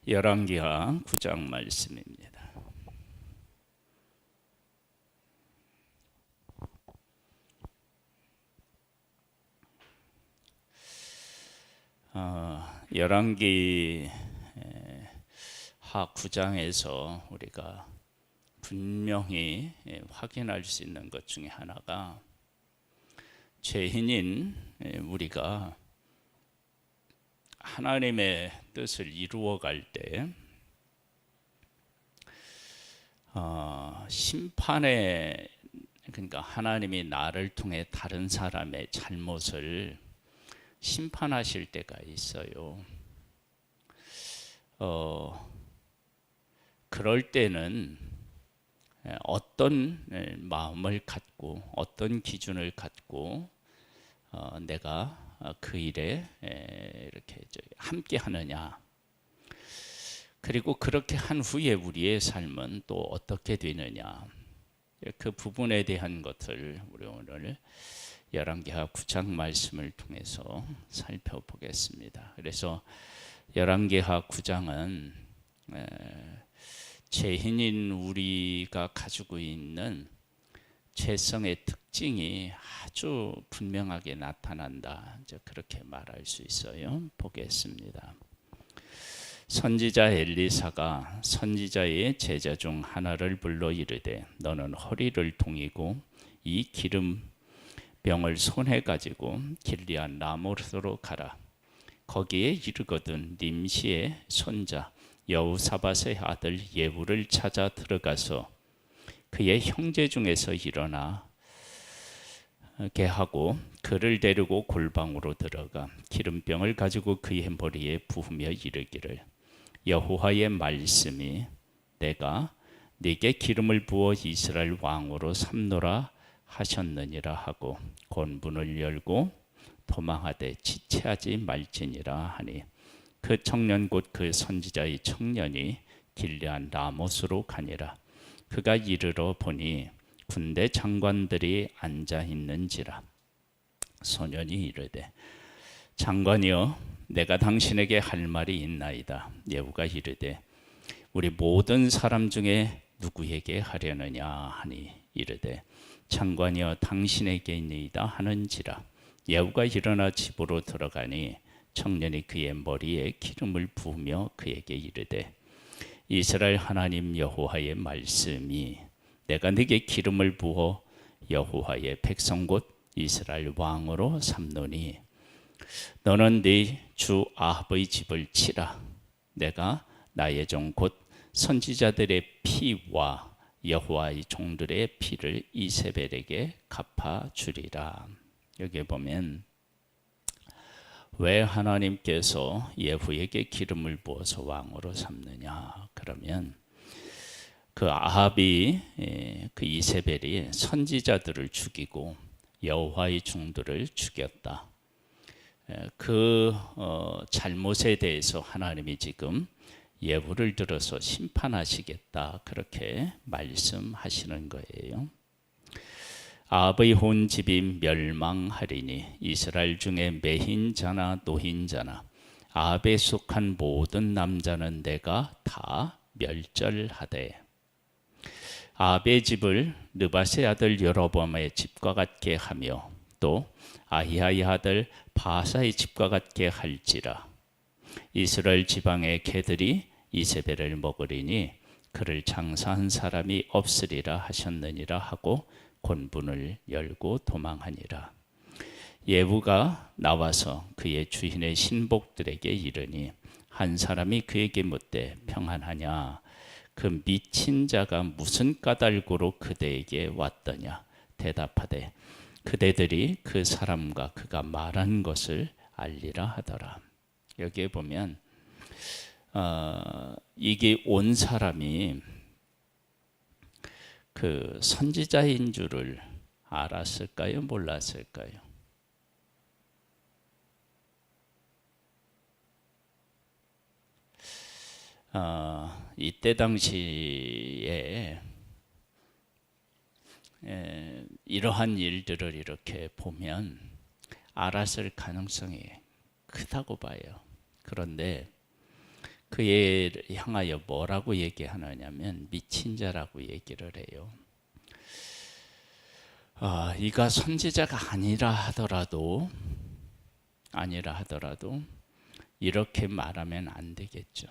열왕기하 9장 말씀입니다. 열왕기하 9장에서 우리가 분명히 확인할 수 있는 것 중에 하나가 죄인인 우리가 하나님의 뜻을 이루어갈 때 심판에, 그러니까 하나님이 나를 통해 다른 사람의 잘못을 심판하실 때가 있어요. 그럴 때는 어떤 마음을 갖고 어떤 기준을 갖고 내가 그 일에 이렇게 함께 하느냐, 그리고 그렇게 한 후에 우리의 삶은 또 어떻게 되느냐, 그 부분에 대한 것을 우리 오늘 열왕기하 9장 말씀을 통해서 살펴보겠습니다. 그래서 열왕기하 9장은 죄인인 우리가 가지고 있는 죄성의 특징이 아주 분명하게 나타난다, 그렇게 말할 수 있어요. 보겠습니다. 선지자 엘리사가 선지자의 제자 중 하나를 불러 이르되, 너는 허리를 동이고 이 기름병을 손에 가지고 길리앗 라모스로 가라. 거기에 이르거든 nim시의 손자 여호사밧의 아들 예후를 찾아 들어가서 그의 형제 중에서 일어나게 하고 그를 데리고 골방으로 들어가 기름병을 가지고 그의 머리에 부으며 이르기를, 여호와의 말씀이 내가 네게 기름을 부어 이스라엘 왕으로 삼노라 하셨느니라 하고 곤문을 열고 도망하되 지체하지 말지니라 하니, 그 청년 곧 그 선지자의 청년이 길리앗 라모스로 가니라. 그가 이르러 보니 군대 장관들이 앉아 있는지라. 소년이 이르되, 장관이여, 내가 당신에게 할 말이 있나이다. 예후가 이르되, 우리 모든 사람 중에 누구에게 하려느냐 하니, 이르되, 장관이여, 당신에게니이다 하는지라. 예후가 일어나 집으로 들어가니 청년이 그의 머리에 기름을 부으며 그에게 이르되, 이스라엘 하나님 여호와의 말씀이 내가 네게 기름을 부어 여호와의 백성 곧 이스라엘 왕으로 삼노니, 너는 네 주 아합의 집을 치라. 내가 나의 종 곧 선지자들의 피와 여호와의 종들의 피를 이세벨에게 갚아주리라. 여기 보면 왜 하나님께서 예후에게 기름을 부어서 왕으로 삼느냐, 그러면 그 아합이, 그 이세벨이 선지자들을 죽이고 여호와의 종들을 죽였다. 그 잘못에 대해서 하나님이 지금 예후를 들어서 심판하시겠다, 그렇게 말씀하시는 거예요. 아합의 온 집이 멸망하리니 이스라엘 중에 매힌자나 노힌자나 아합에 속한 모든 남자는 내가 다 멸절하되, 아합의 집을 느밧의 아들 여로보암의 집과 같게 하며 또 아히야의 아들 바사의 집과 같게 할지라. 이스라엘 지방의 개들이 이세벨을 먹으리니 그를 장사한 사람이 없으리라 하셨느니라 하고 곤문을 열고 도망하니라. 예후가 나와서 그의 주인의 신복들에게 이르니 한 사람이 그에게 묻되, 평안하냐? 그 미친 자가 무슨 까닭으로 그대에게 왔더냐? 대답하되, 그대들이 그 사람과 그가 말한 것을 알리라 하더라. 여기에 보면 이게 온 사람이 그 선지자인 줄을 알았을까요? 몰랐을까요? 이때 당시에 이러한 일들을 이렇게 보면 알았을 가능성이 크다고 봐요. 그런데 그에 향하여 뭐라고 얘기하느냐면 미친 자라고 얘기를 해요. 이가 선지자가 아니라 하더라도 이렇게 말하면 안 되겠죠.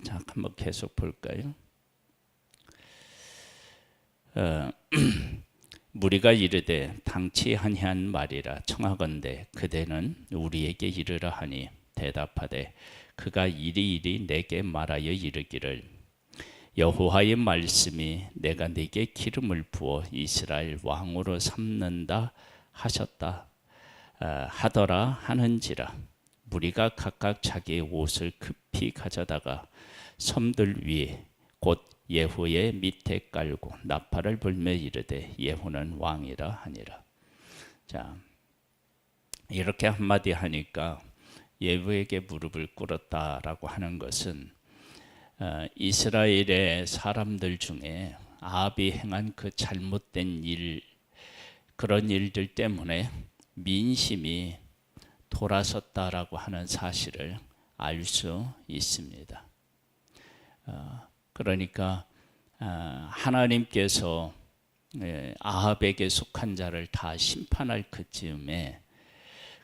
자, 한번 계속 볼까요? 무리가 이르되 당치 아니한 말이라 청하건대 그대는 우리에게 이르라 하니 대답하되 그가 이리이리 내게 말하여 이르기를 여호와의 말씀이 내가 네게 기름을 부어 이스라엘 왕으로 삼는다 하셨다 하더라 하는지라. 무리가 각각 자기의 옷을 급히 가져다가 섬들 위에 곧 예후의 밑에 깔고 나팔을 불며 이르되 예후는 왕이라 하니라. 자, 이렇게 한마디 하니까 예후에게 무릎을 꿇었다라고 하는 것은 이스라엘의 사람들 중에 아합이 행한 그 잘못된 일, 그런 일들 때문에 민심이 돌아섰다라고 하는 사실을 알 수 있습니다. 그러니까 하나님께서 아합에게 속한 자를 다 심판할 그쯤에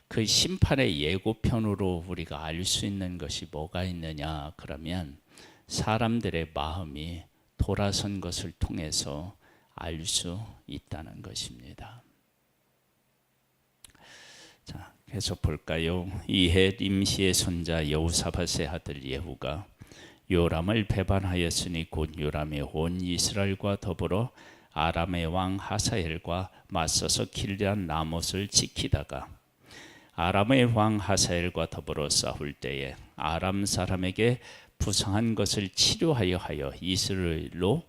그 심판의 예고편으로 우리가 알 수 있는 것이 뭐가 있느냐 그러면 사람들의 마음이 돌아선 것을 통해서 알 수 있다는 것입니다. 자, 계속 볼까요? 이해 임시의 손자 여호사밧의 아들 예후가 요람을 배반하였으니 곧 요람이 온 이스라엘과 더불어 아람의 왕 하사엘과 맞서서 길르앗 라못을 지키다가 아람의 왕 하사엘과 더불어 싸울 때에 아람 사람에게 부상한 것을 치료하여 하여 이스라엘로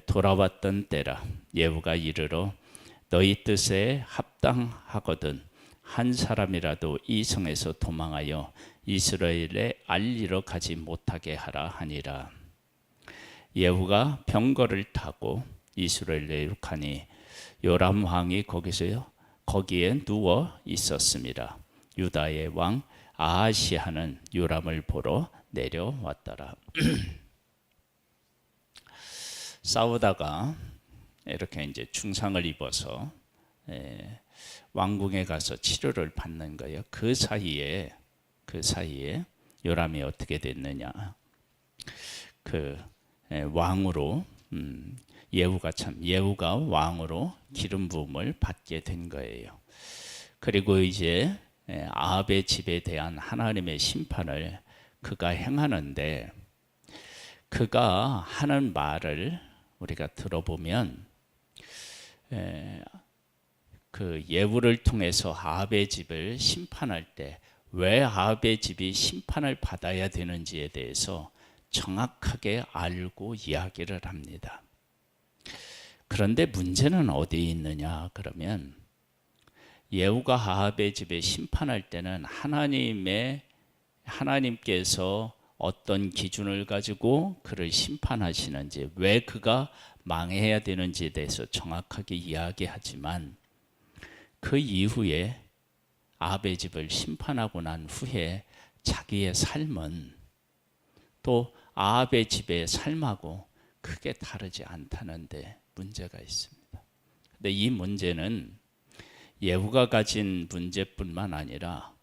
돌아왔던 때라. 예후가 이르러 너희 뜻에 합당하거든 한 사람이라도 이 성에서 도망하여 이스라엘에 알리러 가지 못하게 하라 하니라. 예후가 병거를 타고 이스라엘에 이룩하니 요람 왕이 거기에 누워 있었습니다. 유다의 왕 아하시아는 요람을 보러 내려왔더라. 싸우다가 이렇게 이제 중상을 입어서 왕궁에 가서 치료를 받는 거예요. 그 사이에 요람이 어떻게 됐느냐? 왕으로 예후가 왕으로 기름 부음을 받게 된 거예요. 그리고 이제 아합의 집에 대한 하나님의 심판을 그가 행하는데 그가 하는 말을 우리가 들어보면 그 예후를 통해서 아합의 집을 심판할 때 왜 아합의 집이 심판을 받아야 되는지에 대해서 정확하게 알고 이야기를 합니다. 그런데 문제는 어디에 있느냐 그러면 예후가 아합의 집에 심판할 때는 하나님께서 어떤 기준을 가지고 그를 심판하시는지 왜 그가 망해야 되는지에 대해서 정확하게 이야기하지만 그 이후에 아합의 집을 심판하고 난 후에 자기의 삶은 또 아합의 집의 삶하고 크게 다르지 않다는데 문제가 있습니다. 근데 이 문제는 예후가 가진 문제뿐만 아니라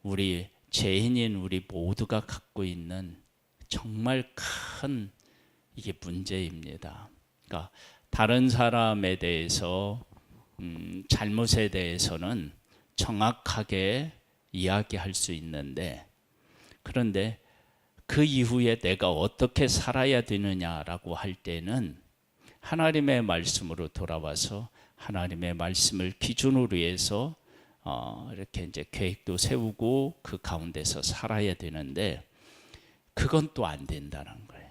우리 죄인인 우리 모두가 갖고 있는 정말 큰 이게 문제입니다. 그러니까 다른 사람에 대해서 잘못에 대해서는 정확하게 이야기할 수 있는데 그런데 그 이후에 내가 어떻게 살아야 되느냐라고 할 때는 하나님의 말씀으로 돌아와서 하나님의 말씀을 기준으로 해서 이렇게 이제 계획도 세우고 그 가운데서 살아야 되는데 그건 또 안 된다는 거예요.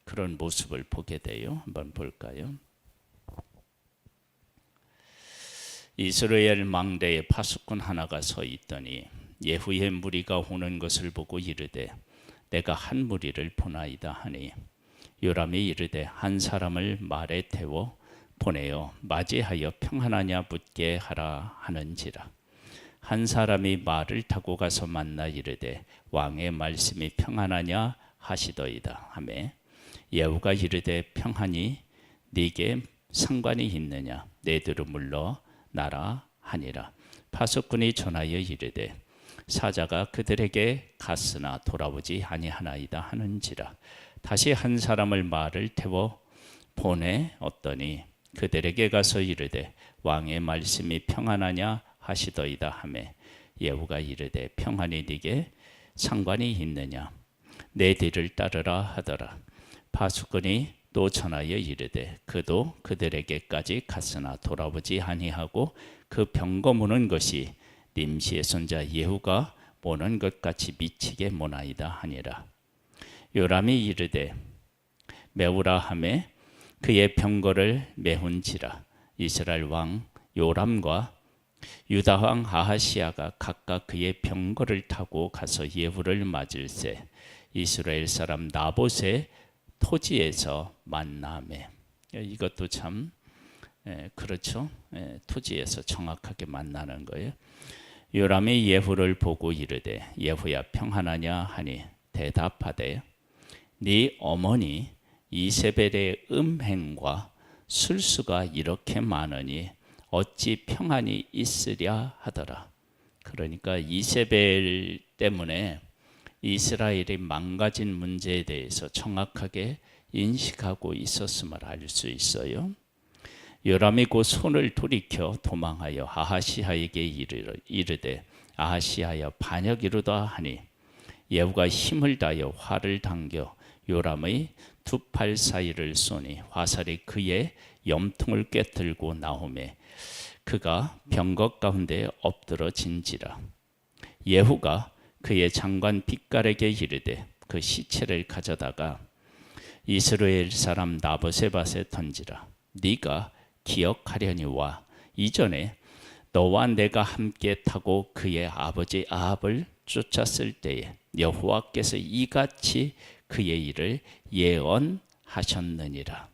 그런 모습을 보게 돼요. 한번 볼까요? 이스라엘 망대에 파수꾼 하나가 서 있더니 예후의 무리가 오는 것을 보고 이르되 내가 한 무리를 보나이다 하니 요람이 이르되 한 사람을 말에 태워 보내어 맞이하여 평안하냐 묻게 하라 하는지라. 한 사람이 말을 타고 가서 만나 이르되 왕의 말씀이 평안하냐 하시더이다 하매 예후가 이르되 평안이 네게 상관이 있느냐 내두로 물러 나라 하니라. 파수꾼이 전하여 이르되 사자가 그들에게 갔으나 돌아오지 아니하나이다 하는지라. 다시 한 사람을 말을 태워 보내었더니 그들에게 가서 이르되 왕의 말씀이 평안하냐 하시더이다 하매 예후가 이르되 평안이 네게 상관이 있느냐 내 뒤를 따르라 하더라. 파수꾼이 또 전하여 이르되 그도 그들에게까지 갔으나 돌아오지 아니하고 그 병거 무는 것이 nim시의 손자 예후가 모는 것 같이 미치게 모나이다 하니라. 요람이 이르되 메우라 하매 그의 병거를 메훈지라. 이스라엘 왕 요람과 유다 왕 아하시야가 각각 그의 병거를 타고 가서 예후를 맞을세 이스라엘 사람 나봇의 토지에서 만나매. 이것도 참 그렇죠. 토지에서 정확하게 만나는 거예요. 요람이 예후를 보고 이르되 예후야 평안하냐 하니 대답하되 네 어머니 이세벨의 음행과 술수가 이렇게 많으니 어찌 평안이 있으랴 하더라. 그러니까 이세벨 때문에 이스라엘이 망가진 문제에 대해서 정확하게 인식하고 있었음을 알 수 있어요. 요람이 곧 손을 돌이켜 도망하여 아하시야에게 이르되 아하시야여 반역 이루다 하니 예후가 힘을 다하여 활을 당겨 요람의 두 팔 사이를 쏘니 화살이 그의 염통을 꿰뚫고 나오매 그가 병거 가운데 엎드러진지라. 예후가 그의 장관 빗갈에게 이르되 그 시체를 가져다가 이스라엘 사람 나봇의 밭에 던지라. 네가 기억하려니와 이전에 너와 내가 함께 타고 그의 아버지 아합을 쫓았을 때에 여호와께서 이같이 그의 일을 예언하셨느니라.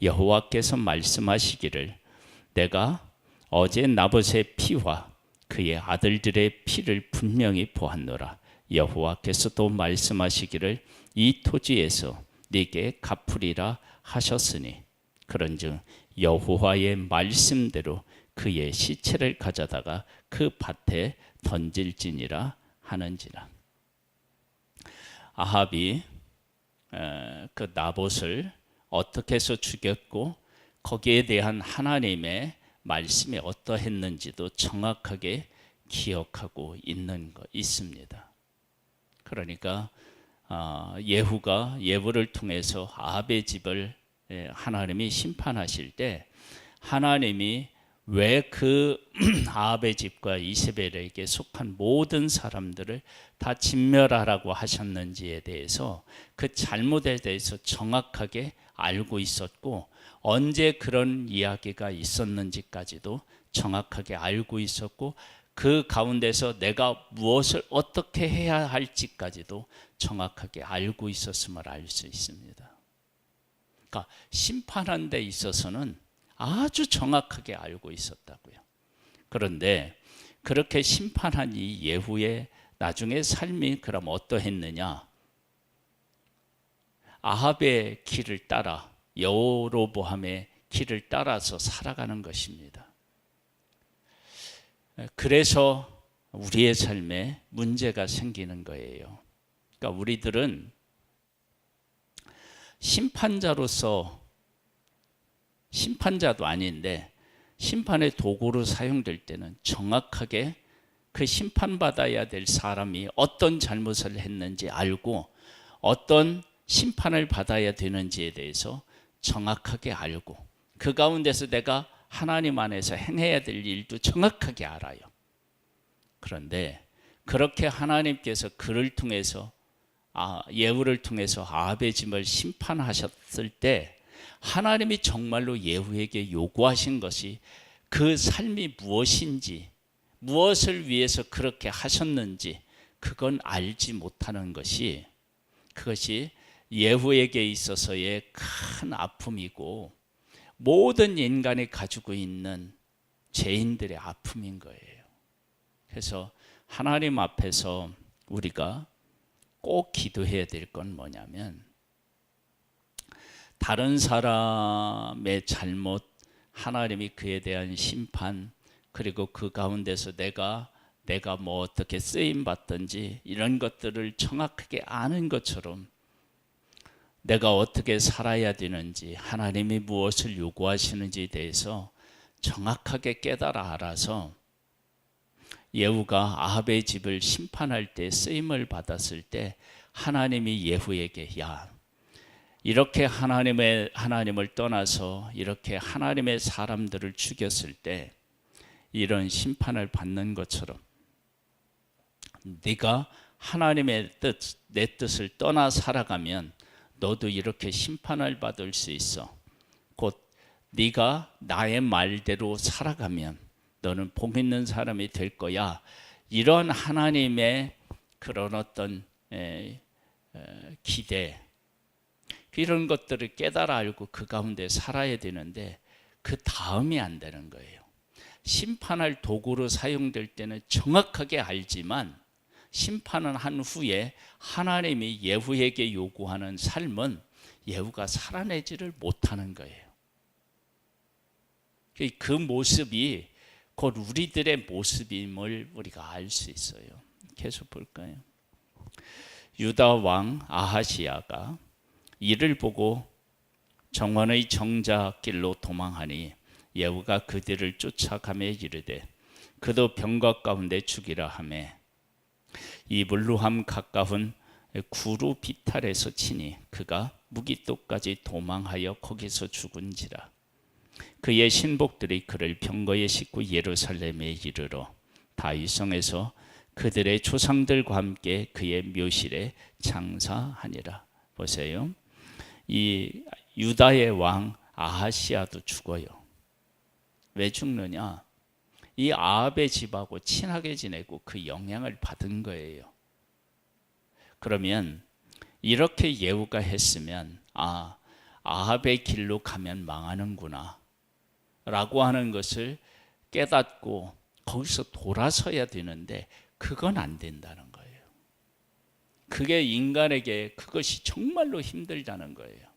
여호와께서 말씀하시기를 내가 어제 나봇의 피와 그의 아들들의 피를 분명히 보았노라. 여호와께서 또 말씀하시기를 이 토지에서 네게 갚으리라 하셨으니 그런즉 여호와의 말씀대로 그의 시체를 가져다가 그 밭에 던질지니라 하는지라. 아합이 그 나봇을 어떻게 해서 죽였고 거기에 대한 하나님의 말씀이 어떠했는지도 정확하게 기억하고 있습니다. 그러니까 예후를 통해서 아합의 집을 하나님이 심판하실 때 하나님이 왜 그 아합의 집과 이세벨에게 속한 모든 사람들을 다 진멸하라고 하셨는지에 대해서 그 잘못에 대해서 정확하게 알고 있었고 언제 그런 이야기가 있었는지까지도 정확하게 알고 있었고 그 가운데서 내가 무엇을 어떻게 해야 할지까지도 정확하게 알고 있었음을 알 수 있습니다. 그러니까 심판하는 데 있어서는 아주 정확하게 알고 있었다고요. 그런데 그렇게 심판한 이 예후의 나중에 삶이 그럼 어떠했느냐? 아합의 길을 따라 여로보암의 길을 따라서 살아가는 것입니다. 그래서 우리의 삶에 문제가 생기는 거예요. 그러니까 우리들은 심판자도 아닌데 심판의 도구로 사용될 때는 정확하게 그 심판받아야 될 사람이 어떤 잘못을 했는지 알고 어떤 심판을 받아야 되는지에 대해서 정확하게 알고 그 가운데서 내가 하나님 안에서 행해야 될 일도 정확하게 알아요. 그런데 그렇게 하나님께서 그를 통해서 예후를 통해서 아합의 집을 심판하셨을 때 하나님이 정말로 예후에게 요구하신 것이 그 삶이 무엇인지 무엇을 위해서 그렇게 하셨는지 그건 알지 못하는 것이 그것이 예후에게 있어서의 큰 아픔이고 모든 인간이 가지고 있는 죄인들의 아픔인 거예요. 해서 하나님 앞에서 우리가 꼭 기도해야 될 건 뭐냐면, 다른 사람의 잘못, 하나님이 그에 대한 심판, 그리고 그 가운데서 내가 뭐 어떻게 쓰임 받든지 이런 것들을 정확하게 아는 것처럼 내가 어떻게 살아야 되는지, 하나님이 무엇을 요구하시는지에 대해서 정확하게 깨달아 알아서 예후가 아합의 집을 심판할 때 쓰임을 받았을 때 하나님이 예후에게, 야, 이렇게 하나님을 떠나서 이렇게 하나님의 사람들을 죽였을 때 이런 심판을 받는 것처럼 네가 하나님의 뜻, 내 뜻을 떠나 살아가면 너도 이렇게 심판을 받을 수 있어. 곧 네가 나의 말대로 살아가면 너는 복 있는 사람이 될 거야. 이런 하나님의 그런 어떤 기대, 이런 것들을 깨달아 알고 그 가운데 살아야 되는데 그 다음이 안 되는 거예요. 심판할 도구로 사용될 때는 정확하게 알지만 심판은 한 후에 하나님이 예후에게 요구하는 삶은 예후가 살아내지를 못하는 거예요. 그 모습이 곧 우리들의 모습임을 우리가 알 수 있어요. 계속 볼까요? 유다 왕 아하시야가 이를 보고 정원의 정자길로 도망하니 예후가 그들을 쫓아가며 이르되 그도 병거 가운데 죽이라 하매 이 물루함 가까운 구루 비탈에서 치니 그가 무기토까지 도망하여 거기서 죽은지라. 그의 신복들이 그를 병거에 싣고 예루살렘에 이르러 다윗성에서 그들의 조상들과 함께 그의 묘실에 장사하니라. 보세요. 이 유다의 왕 아하시야도 죽어요. 왜 죽느냐? 이 아합의 집하고 친하게 지내고 그 영향을 받은 거예요. 그러면 이렇게 예후가 했으면 아합의 길로 가면 망하는구나 라고 하는 것을 깨닫고 거기서 돌아서야 되는데 그건 안 된다는 거예요. 그게 인간에게 그것이 정말로 힘들다는 거예요.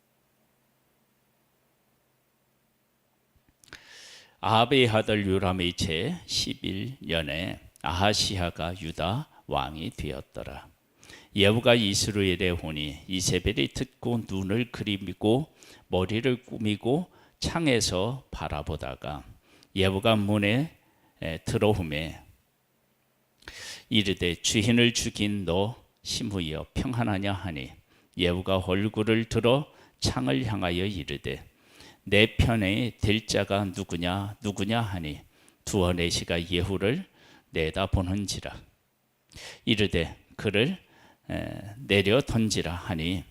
아합의 아들 요람의 제 11년에 아하시야가 유다 왕이 되었더라. 예후가 이스라엘에 오니 이세벨이 듣고 눈을 그리고 머리를 꾸미고 창에서 바라보다가 예후가 문에 들어오매 이르되 주인을 죽인 너 시므이여 평안하냐 하니 예후가 얼굴을 들어 창을 향하여 이르되 내 편에 될 자가 누구냐 하니 두어 내시가 예후를 내다보는지라. 이르되 그를 내려 던지라 하니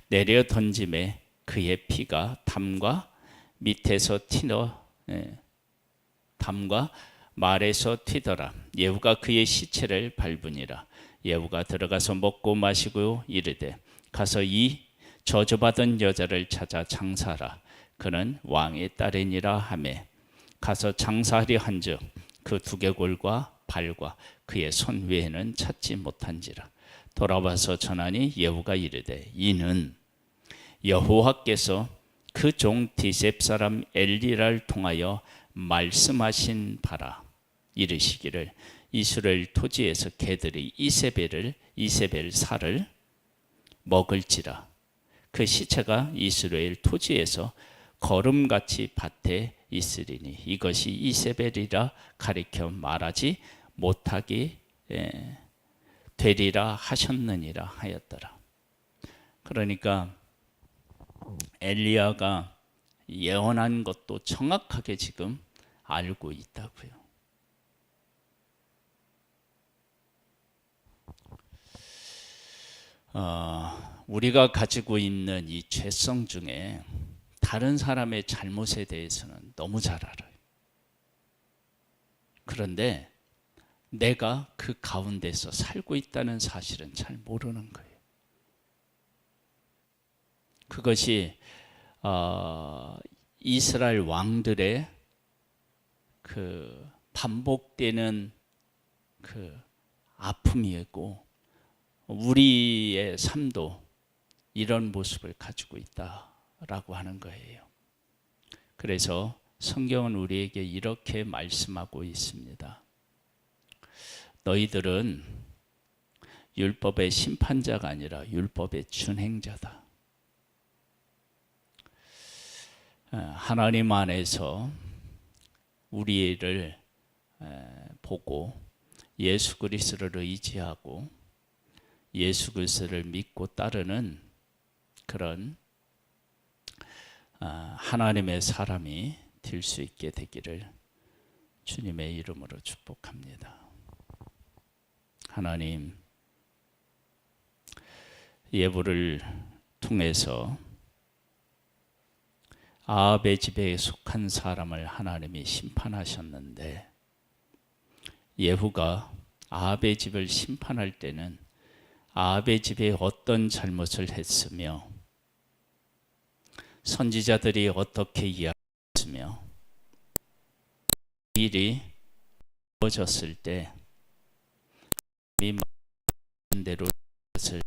내려 던짐에 그의 피가 담과 밑에서 담과 말에서 튀더라. 예후가 그의 시체를 밟으니라. 예후가 들어가서 먹고 마시고 이르되 가서 이 저주받은 여자를 찾아 장사하라. 그는 왕의 딸이니라 하매 가서 장사하려 한즉 그 두개골과 발과 그의 손 외에는 찾지 못한지라. 돌아와서 전하니 예후가 이르되 이는 여호와께서 그 종 디셉 사람 엘리야를 통하여 말씀하신 바라. 이르시기를 이스라엘 토지에서 개들이 이세벨 살을 먹을지라. 그 시체가 이스라엘 토지에서 거름같이 밭에 있으리니 이것이 이세벨이라 가리켜 말하지 못하게 되리라 하셨느니라 하였더라. 그러니까 엘리야가 예언한 것도 정확하게 지금 알고 있다고요. 우리가 가지고 있는 이 죄성 중에 다른 사람의 잘못에 대해서는 너무 잘 알아요. 그런데 내가 그 가운데서 살고 있다는 사실은 잘 모르는 거예요. 그것이 이스라엘 왕들의 그 반복되는 그 아픔이고 우리의 삶도 이런 모습을 가지고 있다라고 하는 거예요. 그래서 성경은 우리에게 이렇게 말씀하고 있습니다. 너희들은 율법의 심판자가 아니라 율법의 준행자다. 하나님 안에서 우리를 보고 예수 그리스도를 의지하고 예수 그리스도를 믿고 따르는 그런 하나님의 사람이 될 수 있게 되기를 주님의 이름으로 축복합니다. 하나님, 예부를 통해서 아합의 집에 속한 사람을 하나님이 심판하셨는데 예후가 아합의 집을 심판할 때는 아합의 집에 어떤 잘못을 했으며 선지자들이 어떻게 이야기했으며 일이 이루어졌을 때 이 말한 대로 것을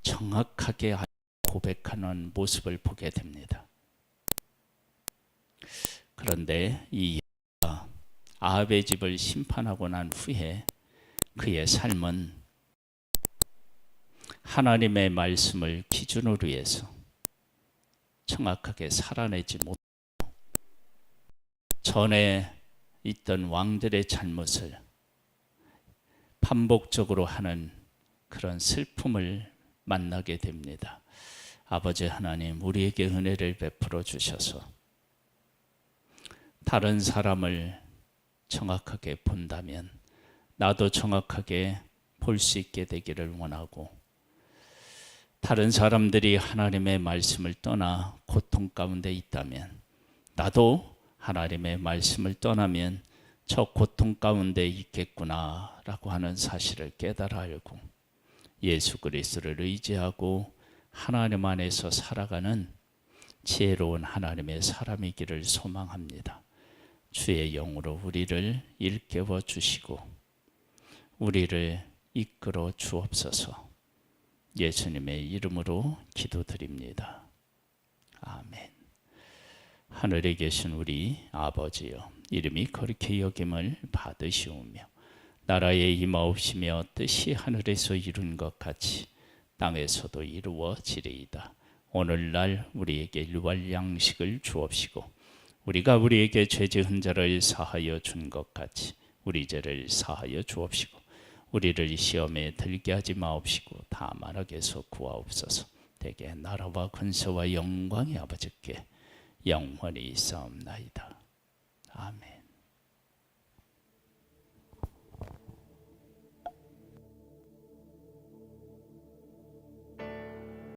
정확하게 고백하는 모습을 보게 됩니다. 그런데 이 예후가 아합의 집을 심판하고 난 후에 그의 삶은 하나님의 말씀을 기준으로 해서 정확하게 살아내지 못하고 전에 있던 왕들의 잘못을 반복적으로 하는 그런 슬픔을 만나게 됩니다. 아버지 하나님, 우리에게 은혜를 베풀어 주셔서 다른 사람을 정확하게 본다면 나도 정확하게 볼 수 있게 되기를 원하고, 다른 사람들이 하나님의 말씀을 떠나 고통 가운데 있다면 나도 하나님의 말씀을 떠나면 저 고통 가운데 있겠구나 라고 하는 사실을 깨달아 알고 예수 그리스도를 의지하고 하나님 안에서 살아가는 지혜로운 하나님의 사람이기를 소망합니다. 주의 영으로 우리를 일깨워 주시고 우리를 이끌어 주옵소서. 예수님의 이름으로 기도드립니다. 아멘. 하늘에 계신 우리 아버지여, 이름이 거룩히 여김을 받으시오며 나라에 임하옵시며 뜻이 하늘에서 이룬 것 같이 땅에서도 이루어지리이다. 오늘날 우리에게 일용할 양식을 주옵시고 우리가 우리에게 죄 지은 자를 사하여 준 것 같이 우리 죄를 사하여 주옵시고 우리를 시험에 들게 하지 마옵시고 다만 악에서 구하옵소서. 대개 나라와 권세와 영광이 아버지께 영원히 있사옵나이다. 아멘.